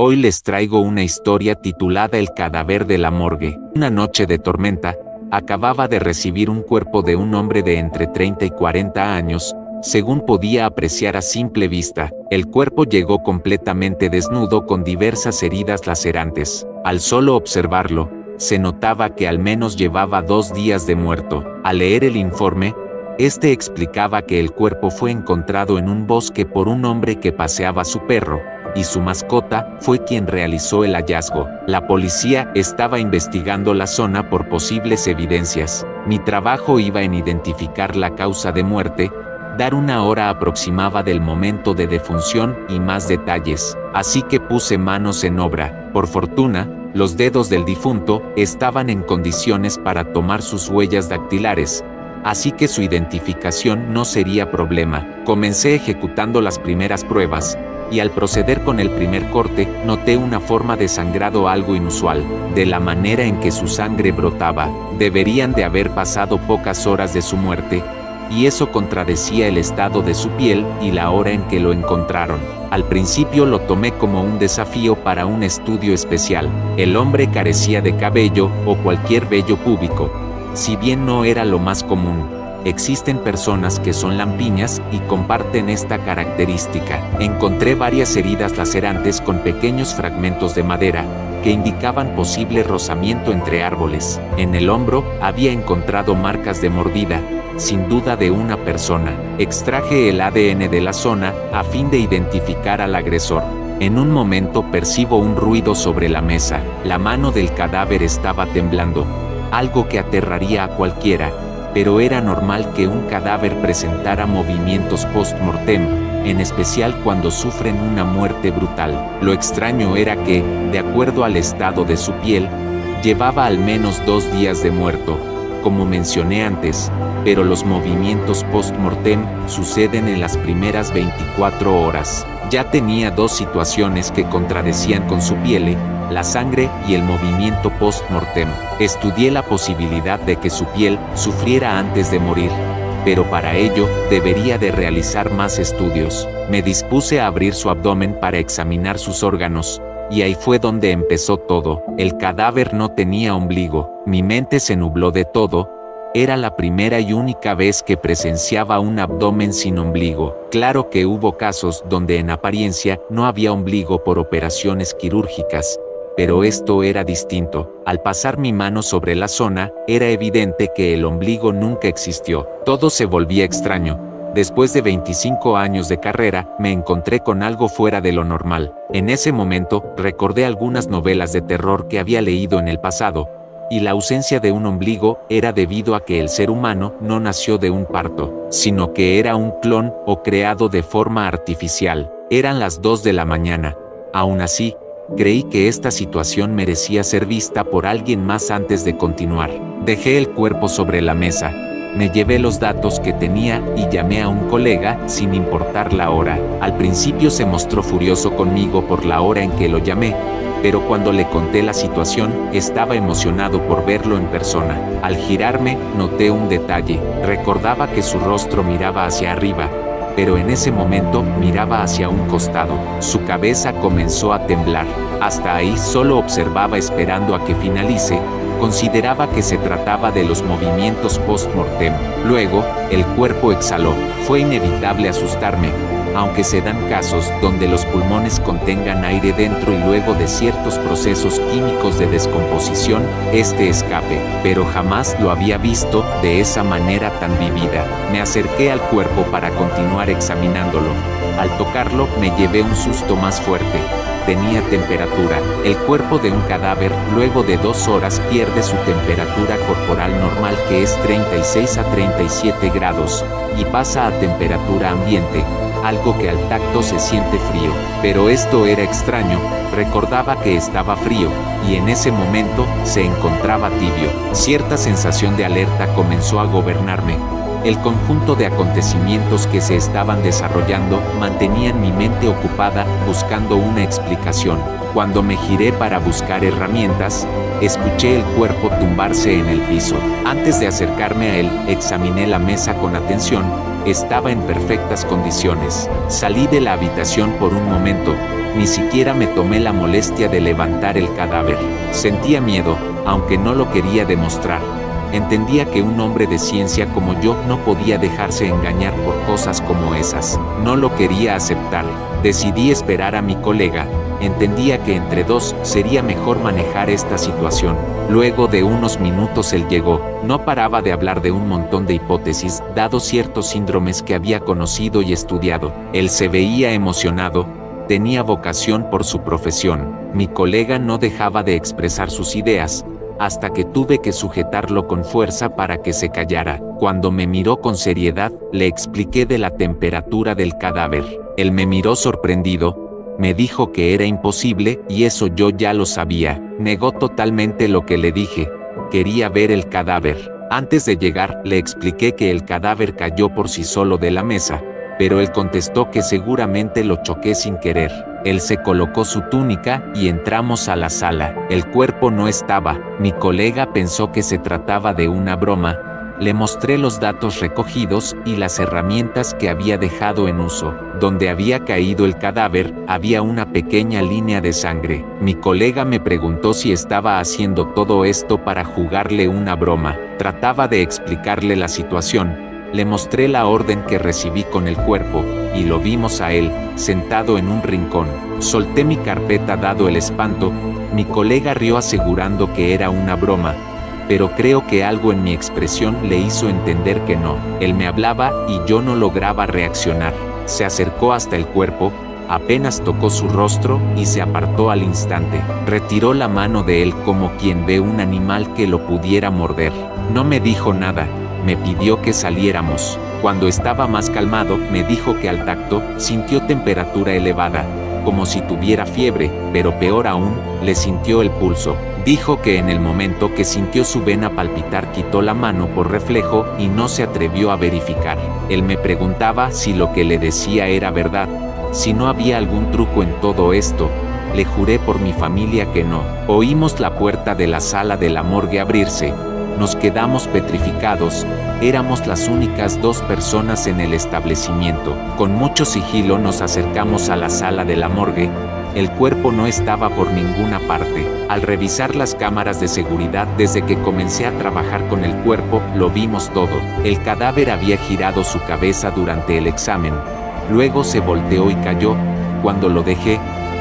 Hoy les traigo una historia titulada El cadáver de la morgue. Una noche de tormenta, acababa de recibir un cuerpo de un hombre de entre 30 y 40 años, según podía apreciar a simple vista. El cuerpo llegó completamente desnudo con diversas heridas lacerantes. Al solo observarlo, se notaba que al menos llevaba 2 días de muerto. Al leer el informe, este explicaba que el cuerpo fue encontrado en un bosque por un hombre que paseaba su perro, y su mascota fue quien realizó el hallazgo. La policía estaba investigando la zona por posibles evidencias. Mi trabajo iba en identificar la causa de muerte, dar una hora aproximada del momento de defunción y más detalles. Así que puse manos en obra. Por fortuna, los dedos del difunto estaban en condiciones para tomar sus huellas dactilares, así que su identificación no sería problema. Comencé ejecutando las primeras pruebas, y al proceder con el primer corte, noté una forma de sangrado algo inusual. De la manera en que su sangre brotaba, deberían de haber pasado pocas horas de su muerte, y eso contradecía el estado de su piel y la hora en que lo encontraron. Al principio lo tomé como un desafío para un estudio especial. El hombre carecía de cabello o cualquier vello púbico, si bien no era lo más común. Existen personas que son lampiñas y comparten esta característica. Encontré varias heridas lacerantes con pequeños fragmentos de madera, que indicaban posible rozamiento entre árboles. En el hombro había encontrado marcas de mordida, sin duda de una persona. Extraje el ADN de la zona a fin de identificar al agresor. En un momento percibo un ruido sobre la mesa. La mano del cadáver estaba temblando, algo que aterraría a cualquiera, pero era normal que un cadáver presentara movimientos post-mortem, en especial cuando sufren una muerte brutal. Lo extraño era que, de acuerdo al estado de su piel, llevaba al menos 2 días de muerto, como mencioné antes, pero los movimientos post-mortem suceden en las primeras 24 horas. Ya tenía 2 situaciones que contradecían con su piel, la sangre y el movimiento post-mortem. Estudié la posibilidad de que su piel sufriera antes de morir, pero para ello debería de realizar más estudios. Me dispuse a abrir su abdomen para examinar sus órganos, y ahí fue donde empezó todo. El cadáver no tenía ombligo. Mi mente se nubló de todo. Era la primera y única vez que presenciaba un abdomen sin ombligo. Claro que hubo casos donde en apariencia no había ombligo por operaciones quirúrgicas, pero esto era distinto. Al pasar mi mano sobre la zona, era evidente que el ombligo nunca existió. Todo se volvía extraño. Después de 25 años de carrera, me encontré con algo fuera de lo normal. En ese momento, recordé algunas novelas de terror que había leído en el pasado, y la ausencia de un ombligo era debido a que el ser humano no nació de un parto, sino que era un clon o creado de forma artificial. Eran las 2 de la mañana. Aún así, creí que esta situación merecía ser vista por alguien más antes de continuar. Dejé el cuerpo sobre la mesa, me llevé los datos que tenía y llamé a un colega sin importar la hora. Al principio se mostró furioso conmigo por la hora en que lo llamé, pero cuando le conté la situación, estaba emocionado por verlo en persona. Al girarme, noté un detalle. Recordaba que su rostro miraba hacia arriba, pero en ese momento miraba hacia un costado. Su cabeza comenzó a temblar. Hasta ahí solo observaba esperando a que finalice. Consideraba que se trataba de los movimientos post-mortem. Luego, el cuerpo exhaló. Fue inevitable asustarme, aunque se dan casos donde los pulmones contengan aire dentro y luego de ciertos procesos químicos de descomposición, este escape, pero jamás lo había visto de esa manera tan vívida. Me acerqué al cuerpo para continuar examinándolo. Al tocarlo, me llevé un susto más fuerte. Tenía temperatura. El cuerpo de un cadáver, luego de 2 horas, pierde su temperatura corporal normal, que es 36 a 37 grados, y pasa a temperatura ambiente, algo que al tacto se siente frío. Pero esto era extraño. Recordaba que estaba frío, y en ese momento se encontraba tibio. Cierta sensación de alerta comenzó a gobernarme. El conjunto de acontecimientos que se estaban desarrollando mantenían mi mente ocupada buscando una explicación. Cuando me giré para buscar herramientas, escuché el cuerpo tumbarse en el piso. Antes de acercarme a él, examiné la mesa con atención. Estaba en perfectas condiciones. Salí de la habitación por un momento, Ni siquiera me tomé la molestia de levantar el cadáver. Sentía miedo, aunque no lo quería demostrar. Entendía que un hombre de ciencia como yo no podía dejarse engañar por cosas como esas. No lo quería aceptar. Decidí esperar a mi colega. Entendía que entre dos sería mejor manejar esta situación. Luego de unos minutos él llegó. No paraba de hablar de un montón de hipótesis, dados ciertos síndromes que había conocido y estudiado. Él se veía emocionado. Tenía vocación por su profesión. Mi colega no dejaba de expresar sus ideas, hasta que tuve que sujetarlo con fuerza para que se callara. Cuando me miró con seriedad, le expliqué de la temperatura del cadáver. Él me miró sorprendido, me dijo que era imposible, y eso yo ya lo sabía. Negó totalmente lo que le dije. Quería ver el cadáver. Antes de llegar, le expliqué que el cadáver cayó por sí solo de la mesa, pero él contestó que seguramente lo choqué sin querer. Él se colocó su túnica y entramos a la sala. El cuerpo no estaba. Mi colega pensó que se trataba de una broma. Le mostré los datos recogidos y las herramientas que había dejado en uso. Donde había caído el cadáver, había una pequeña línea de sangre. Mi colega me preguntó si estaba haciendo todo esto para jugarle una broma. Trataba de explicarle la situación. Le mostré la orden que recibí con el cuerpo, y lo vimos a él, sentado en un rincón. Solté mi carpeta dado el espanto. Mi colega rió asegurando que era una broma, pero creo que algo en mi expresión le hizo entender que no. Él me hablaba y yo no lograba reaccionar. Se acercó hasta el cuerpo, apenas tocó su rostro y se apartó al instante. Retiró la mano de él como quien ve un animal que lo pudiera morder. No me dijo nada. Me pidió que saliéramos. Cuando estaba más calmado, me dijo que al tacto sintió temperatura elevada, como si tuviera fiebre, pero peor aún, le sintió el pulso. Dijo que en el momento que sintió su vena palpitar quitó la mano por reflejo y no se atrevió a verificar. Él me preguntaba si lo que le decía era verdad, si no había algún truco en todo esto. Le juré por mi familia que no. Oímos la puerta de la sala de la morgue abrirse. Nos quedamos petrificados. Éramos las únicas dos personas en el establecimiento. Con mucho sigilo nos acercamos a la sala de la morgue. El cuerpo no estaba por ninguna parte. Al revisar las cámaras de seguridad desde que comencé a trabajar con el cuerpo, lo vimos todo. El cadáver había girado su cabeza durante el examen. Luego se volteó y cayó. Cuando lo dejé,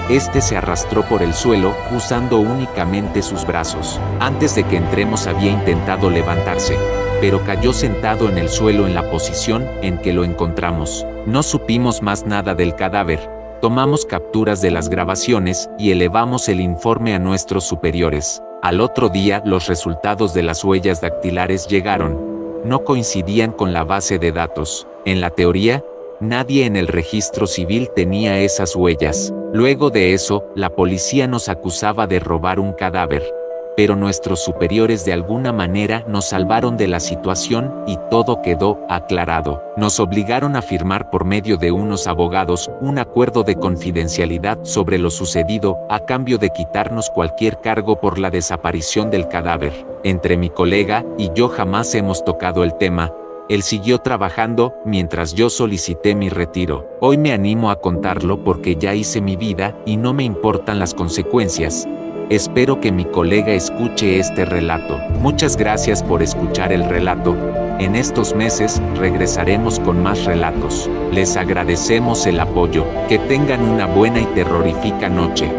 este se arrastró por el suelo, usando únicamente sus brazos. Antes de que entremos había intentado levantarse, pero cayó sentado en el suelo en la posición en que lo encontramos. No supimos más nada del cadáver. Tomamos capturas de las grabaciones y elevamos el informe a nuestros superiores. Al otro día, los resultados de las huellas dactilares llegaron. No coincidían con la base de datos. En la teoría, nadie en el registro civil tenía esas huellas. Luego de eso, la policía nos acusaba de robar un cadáver. Pero nuestros superiores de alguna manera nos salvaron de la situación y todo quedó aclarado. Nos obligaron a firmar por medio de unos abogados un acuerdo de confidencialidad sobre lo sucedido a cambio de quitarnos cualquier cargo por la desaparición del cadáver. Entre mi colega y yo jamás hemos tocado el tema. Él siguió trabajando mientras yo solicité mi retiro. Hoy me animo a contarlo porque ya hice mi vida y no me importan las consecuencias. Espero que mi colega escuche este relato. Muchas gracias por escuchar el relato. En estos meses regresaremos con más relatos. Les agradecemos el apoyo. Que tengan una buena y terrorífica noche.